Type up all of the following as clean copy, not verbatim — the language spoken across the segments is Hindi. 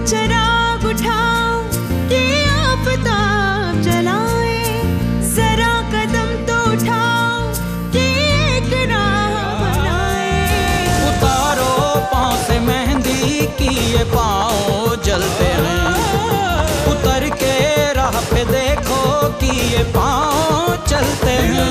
चिराग उठाओ कि आफताब जलाए, जरा कदम तो उठाओ कि एक राह बनाए। उतारो पाँव से मेहंदी की ये पाँव जलते हैं, उतर के राह पे देखो कि ये पाँव चलते हैं।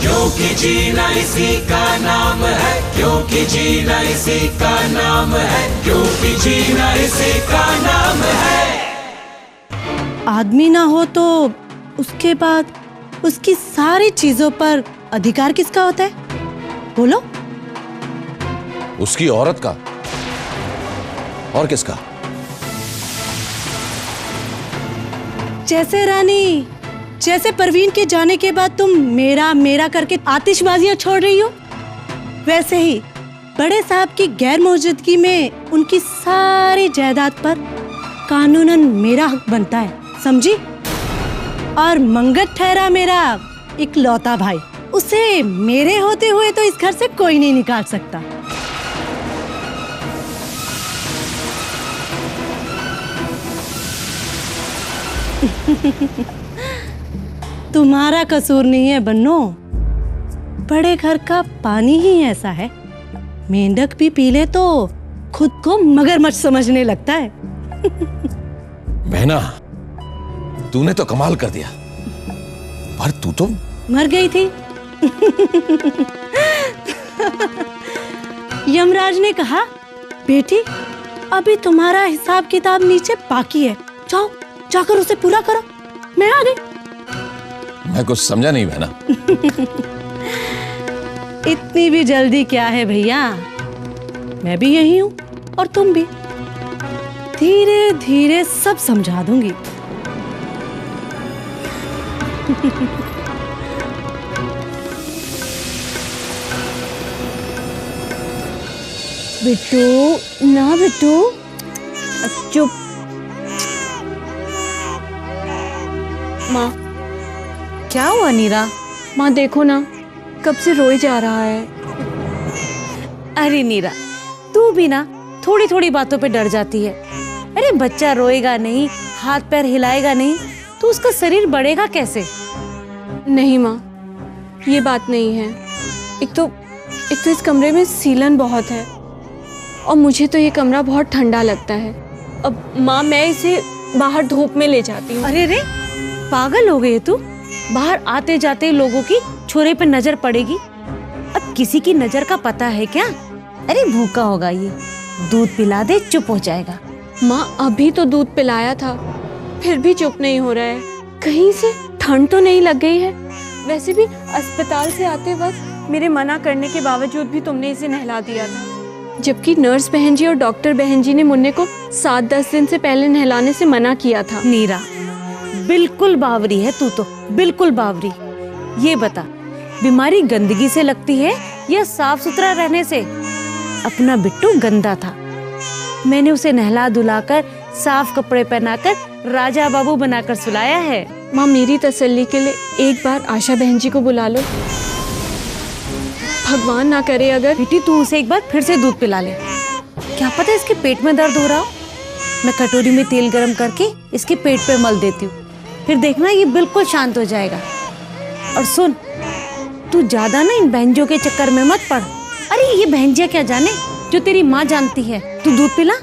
क्योंकि जीना इसी का नाम है, क्योंकि जीना इसी का नाम है, क्योंकि जीना इसी का नाम है। आदमी ना हो तो उसके बाद उसकी सारी चीजों पर अधिकार किसका होता है? बोलो। उसकी औरत का। और किसका? जैसे रानी, जैसे परवीन के जाने के बाद तुम मेरा मेरा करके आतिशबाजियां छोड़ रही हो, वैसे ही बड़े साहब की गैर मौजूदगी में उनकी सारी जायदाद पर कानूनन मेरा हक बनता है, समझी? और मंगत ठहरा मेरा इकलौता भाई, उसे मेरे होते हुए तो इस घर से कोई नहीं निकाल सकता। तुम्हारा कसूर नहीं है बन्नो, बड़े घर का पानी ही ऐसा है, मेंढक भी पी ले तो खुद को मगरमच्छ समझने लगता है। बहना, तूने तो कमाल कर दिया, पर तू तो मर गई थी। यमराज ने कहा, बेटी अभी तुम्हारा हिसाब किताब नीचे बाकी है, जाओ जाकर उसे पूरा करो। मैं आ गई। मैं कुछ समझा नहीं बहना। इतनी भी जल्दी क्या है भैया, मैं भी यही हूँ और तुम भी, धीरे धीरे सब समझा दूंगी। बिट्टू ना बिट्टू, चुप। माँ, क्या हुआ नीरा? माँ देखो ना, कब से रोए जा रहा है। अरे नीरा, तू भी ना थोड़ी थोड़ी बातों पे डर जाती है। अरे बच्चा रोएगा नहीं, हाथ पैर हिलाएगा नहीं तो उसका शरीर बढ़ेगा कैसे? नहीं माँ, ये बात नहीं है। एक तो इस कमरे में सीलन बहुत है और मुझे तो ये कमरा बहुत ठंडा लगता है। अब माँ, मैं इसे बाहर धूप में ले जाती हूँ। अरे रे, पागल हो गई तू? बाहर आते जाते लोगों की छोरे पे नजर पड़ेगी। अब किसी की नजर का पता है क्या? अरे भूखा होगा ये, दूध पिला दे, चुप हो जाएगा। माँ, अभी तो दूध पिलाया था, फिर भी चुप नहीं हो रहा है। कहीं से ठंड तो नहीं लग गई है? वैसे भी अस्पताल से आते वक्त मेरे मना करने के बावजूद भी तुमने इसे नहला दिया था, जबकि नर्स बहन जी और डॉक्टर बहन जी ने मुन्ने को 7-10 दिन से पहले नहलाने से मना किया था। नीरा, बिल्कुल बावरी है तू तो, बिल्कुल बावरी। ये बता, बीमारी गंदगी से लगती है या साफ सुथरा रहने से? अपना बिट्टू गंदा था, मैंने उसे नहला धुलाकर साफ कपड़े पहनाकर राजा बाबू बनाकर सुलाया है। माँ, मेरी तसल्ली के लिए एक बार आशा बहन जी को बुला लो। भगवान ना करे अगर। बेटी, तू उसे एक बार फिर से दूध पिला ले। क्या पता इसके पेट में दर्द हो रहा हो। मैं कटोरी में तेल गरम करके इसके पेट पे मल देती हूँ, फिर देखना ये बिल्कुल शांत हो जाएगा। और सुन, तू ज्यादा ना इन बहनजों के चक्कर में मत पड़। अरे ये बहनजिया क्या जाने जो तेरी माँ जानती है। तू दूध पिला,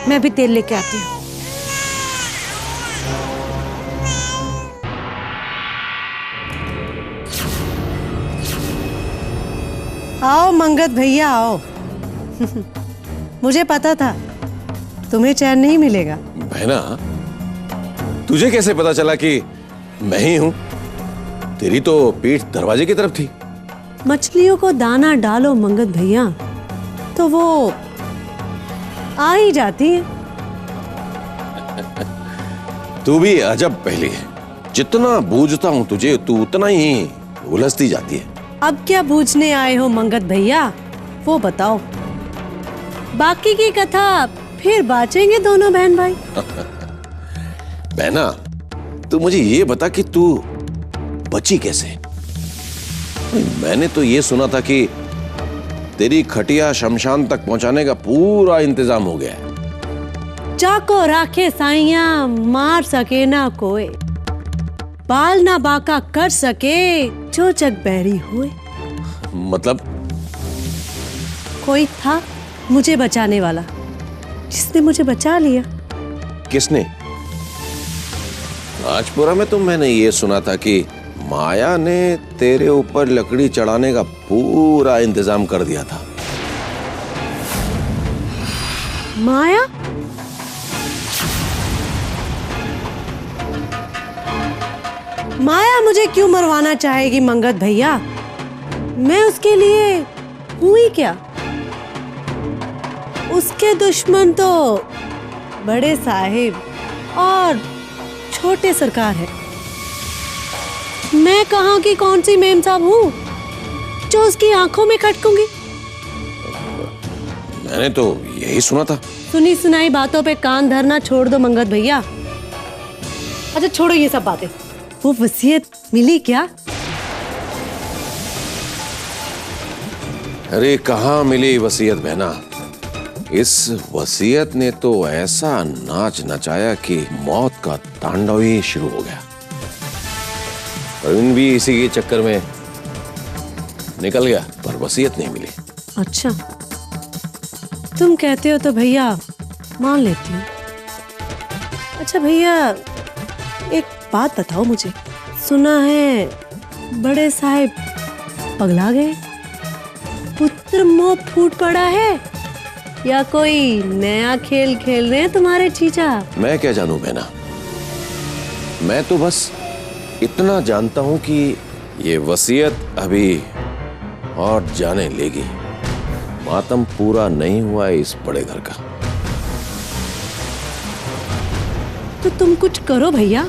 मैं भी तेल लेके आती हूँ। आओ मंगत भैया आओ। मुझे पता था तुम्हें चैन नहीं मिलेगा। बहना, तुझे कैसे पता चला कि मैं ही हूं? तेरी तो पीठ दरवाजे की तरफ थी। मछलियों को दाना डालो मंगत भैया तो वो आ ही जाती है। तू भी अजब पहली है, जितना बूझता हूं तुझे तू उतना ही उलझती जाती है। अब क्या बूझने आए हो मंगत भैया, वो बताओ। बाकी की कथा फिर बांचेंगे दोनों बहन भाई। बहना, तू मुझे ये बता कि तू बची कैसे? मैंने तो ये सुना था कि तेरी खटिया शमशान तक पहुंचाने का पूरा इंतजाम हो गया है। जाको राखे साइया मार सके ना कोई, बाल ना बाका कर सके जो जग बैरी हुए। मतलब? कोई था मुझे बचाने वाला, जिसने मुझे बचा लिया। किसने? राजपुरा में तो मैंने ये सुना था कि माया ने तेरे ऊपर लकड़ी चढ़ाने का पूरा इंतजाम कर दिया था। माया? माया मुझे क्यों मरवाना चाहेगी मंगत भैया? मैं उसके लिए हूं ही क्या? उसके दुश्मन तो बड़े साहिब और छोटे सरकार है। मैं कहाँ की कौन सी मेम साहब हूँ जो उसकी आंखों में खटकूंगी? मैंने तो यही सुना था। सुनी सुनाई बातों पे कान धरना छोड़ दो मंगत भैया। अच्छा छोड़ो ये सब बातें, वो वसीयत मिली क्या? अरे कहाँ मिली वसीयत बहना? इस वसीयत ने तो ऐसा नाच नचाया कि मौत का तांडव ही शुरू हो गया। प्रवीण भी इसी के चक्कर में निकल गया, पर वसीयत नहीं मिली। अच्छा तुम कहते हो तो भैया मान लेती हूँ। अच्छा भैया एक बात बताओ मुझे, सुना है बड़े साहिब पगला गए, पुत्र मोह फूट पड़ा है, या कोई नया खेल खेल रहे हैं तुम्हारे जीजा? मैं क्या जानूं बहना, मैं तो बस इतना जानता हूं कि ये वसीयत अभी और जाने लेगी। मातम पूरा नहीं हुआ है इस बड़े घर का। तो तुम कुछ करो भैया,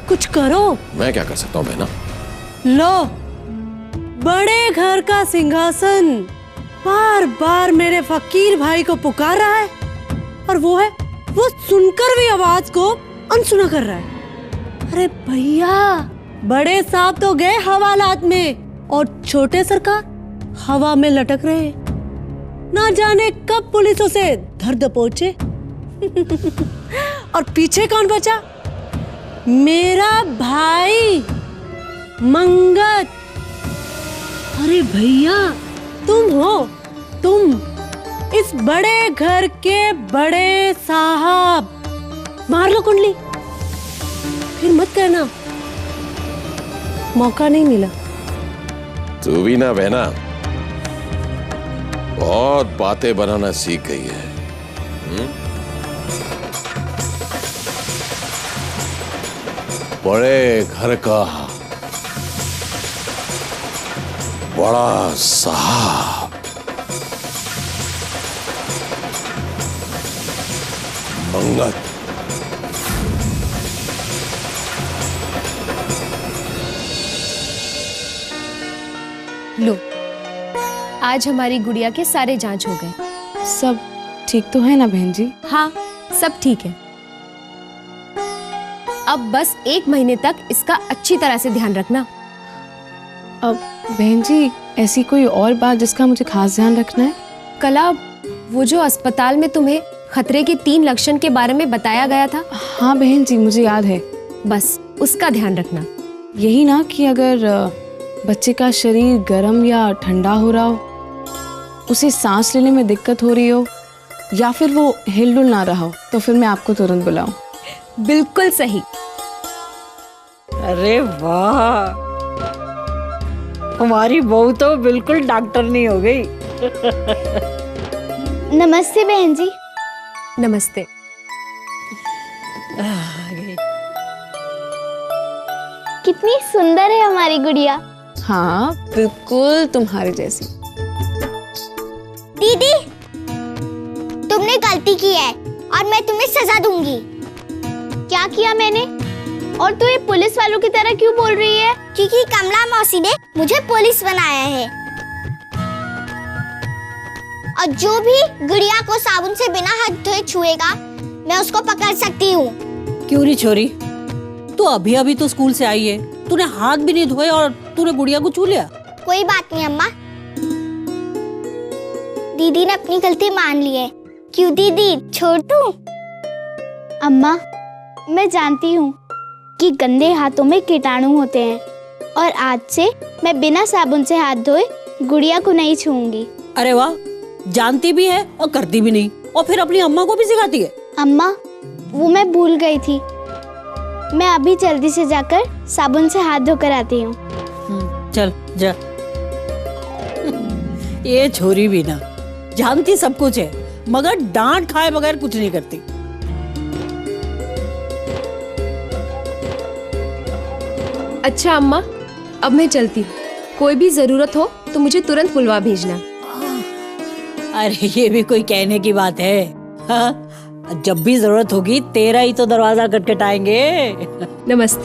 कुछ करो। मैं क्या कर सकता हूं बहना? लो, बड़े घर का सिंहासन बार बार मेरे फकीर भाई को पुकार रहा है, और वो सुनकर भी आवाज को अनसुना कर रहा है। अरे भैया, बड़े साहब तो गए हवालात में और छोटे सरकार हवा में लटक रहे। ना जाने कब पुलिसों से धर दबोचे। और पीछे कौन बचा? मेरा भाई मंगत। अरे भैया, तुम हो, तुम इस बड़े घर के बड़े साहब। मार लो कुंडली, फिर मत कहना मौका नहीं मिला। तू भी ना बहना बहुत बातें बनाना सीख गई है। बड़े घर का बड़ा साहब, मंगत। लो, आज हमारी गुड़िया के सारे जांच हो गए। सब ठीक तो है ना बहन जी? हाँ, सब ठीक है। अब बस 1 महीने तक इसका अच्छी तरह से ध्यान रखना। अब बहन जी, ऐसी कोई और बात जिसका मुझे खास ध्यान रखना है? कला, वो जो अस्पताल में तुम्हें खतरे के 3 लक्षण के बारे में बताया गया था। हाँ बहन जी, मुझे याद है। बस उसका ध्यान रखना। यही ना कि अगर बच्चे का शरीर गर्म या ठंडा हो रहा हो, उसे सांस लेने में दिक्कत हो रही हो, या फिर वो हिलडुल ना रहा हो, तो फिर मैं आपको तुरंत बुलाऊं। बिल्कुल सही। अरे वाह, हमारी बहू तो बिल्कुल डॉक्टरनी हो गई। नमस्ते बहन जी। नमस्ते। कितनी सुंदर है हमारी गुड़िया। हाँ, बिल्कुल तुम्हारी जैसी। दीदी, तुमने गलती की है और मैं तुम्हें सजा दूंगी। क्या किया मैंने? और तू ये पुलिस वालों की तरह क्यों बोल रही है? क्योंकि कमला मौसी ने मुझे पुलिस बनाया है, और जो भी गुड़िया को साबुन से बिना हाथ धोए छुएगा, मैं उसको पकड़ सकती हूँ। क्यों री छोरी, तू अभी अभी तो स्कूल से आई है, तूने हाथ भी नहीं धोए और तूने गुड़िया को छू लिया। कोई बात नहीं अम्मा, दीदी ने अपनी गलती मान ली है। क्यों दीदी, छोड़ दूं? अम्मा, मैं जानती हूँ कि गंदे हाथों में कीटाणु होते हैं और आज से मैं बिना साबुन से हाथ धोए गुड़िया को नहीं छूऊंगी। अरे वाह, जानती भी है और करती भी नहीं, और फिर अपनी अम्मा को भी सिखाती है। अम्मा, वो मैं भूल गई थी। मैं अभी जल्दी से जाकर साबुन से हाथ धोकर आती हूँ। चल जा। ये छोरी भी ना जानती सब कुछ है, मगर डांट खाए बगैर कुछ नहीं करती। अच्छा अम्मा, अब मैं चलती हूँ। कोई भी जरूरत हो तो मुझे तुरंत बुलवा भेजना। अरे ये भी कोई कहने की बात है? हाँ? जब भी जरूरत होगी तेरा ही तो दरवाजा खटखटाएंगे। नमस्ते।